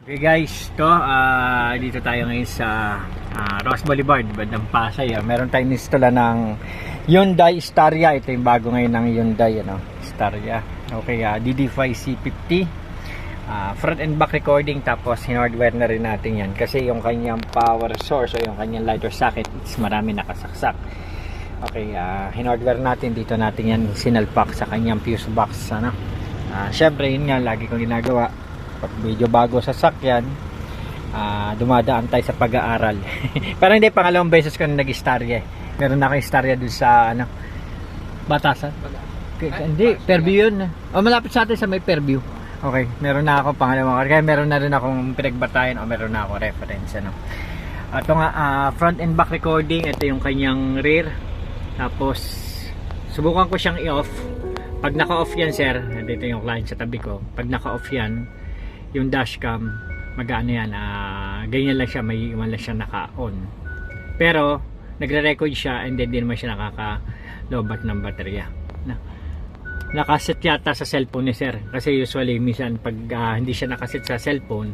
Okay guys, dito tayo ngayon sa Ross Boulevard, bandang Pasay. Meron tayong installa ng Hyundai Staria. Ito yung bago ngayon ng Hyundai Staria. Okay, DD5 C50, front and back recording, tapos hinardware na rin natin yan kasi yung kanyang power source o yung kanyang lighter socket, marami nakasaksak. Okay, hinardware natin, dito natin yan sinalpak sa kanyang fuse box. Syempre yun nga, lagi kong ginagawa pag medyo bago sa sakyan, dumadaan tayo sa pag-aaral. Pero hindi, pangalawang beses ko na nag-Staria. Meron na akong Staria dun sa Batasan. Hindi, Fairview yun. Malapit sa atin sa may Fairview. Okay, meron na ako pangalawang, kaya meron na rin akong pinagbatayan o meron na ako reference. Ito nga, front and back recording. Ito yung kanyang rear. Tapos subukan ko siyang i-off. Pag naka-off yan, sir, dito yung client sa tabi ko. Pag naka-off yan, yung dashcam, mag-ano yan, ganyan lang siya, may iwan lang siya naka-on. Pero nagre-record siya and then din naman siya nakaka-lobat ng baterya. Nakaset yata sa cellphone ni sir, kasi usually minsan pag hindi siya nakaset sa cellphone,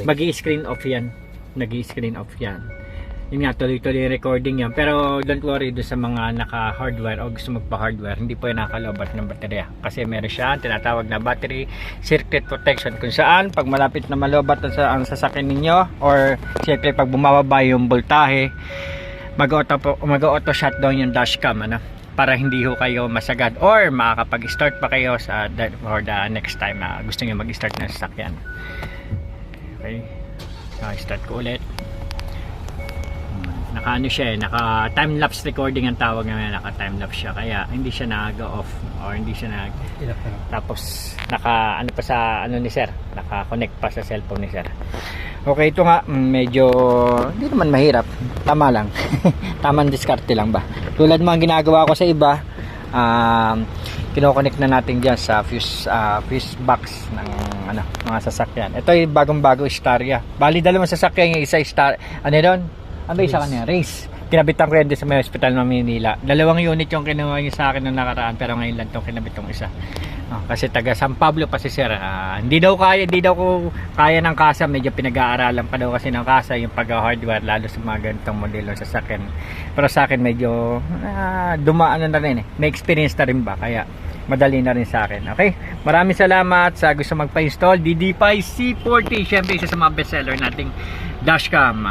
mag-i-screen off yan, nag-i-screen off yan. Yun nga, tuloy-tuloy recording yan. Pero don't worry doon sa mga naka-hardware o gusto magpa-hardware, hindi po yung nakalobat ng baterya. Kasi meron siya tinatawag na battery circuit protection, kung saan pag malapit na malobat ang sasakyan ninyo, or siyempre pag bumababa yung voltahe, mag-auto shutdown yung dashcam, para hindi ho kayo masagad or makakapag-start pa kayo for the next time na gusto nyo mag-start ng sasakyan. Okay, start ko ulit. Naka siya, naka time lapse recording ang tawag naman, naka time lapse siya, kaya hindi siya nag-off or hindi siya tapos naka pa sa ni sir, naka-connect pa sa cellphone ni sir. Okay, ito nga medyo hindi naman mahirap, tama lang. Tamang diskarte lang ba, tulad mga ginagawa ko sa iba. Kino-connect na natin diyan sa fuse box ng mga sasakyan. Ito yung bagong-bago Staria, bali dalawang sasakyan, yung isa doon. Ano isa kanya? Race. Kinabitan ko yan sa may hospital ng Manila. Dalawang unit yung kinuha niya sa akin nung nakaraan, pero ngayon lang itong kinabit yung isa. Kasi taga San Pablo pa si sir. Hindi daw ko kaya ng kasa. Medyo pinag-aaralan pa daw kasi ng kasa yung pag-hardware, lalo sa mga ganitong modelo sa sakyan. Pero sa akin medyo dumaan na rin. May experience na rin ba? Kaya madali na rin sa akin. Okay? Maraming salamat sa gusto magpa-install. DD5 C40. Siyempre isa sa mga bestseller nating dashcam.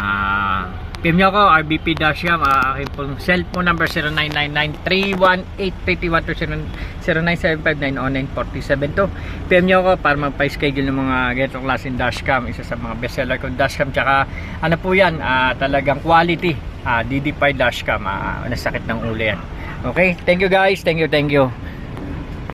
PM nyo ako, RBP Dashcam. Aking pong cellphone number 0997599312 PM nyo ako para magpa-schedule ng mga ganitong klaseng dashcam. Isa sa mga bestseller kong dashcam. Tsaka ano po yan, talagang quality. DD5 dashcam. Nasakit ng ulo yan. Okay, thank you guys, thank you.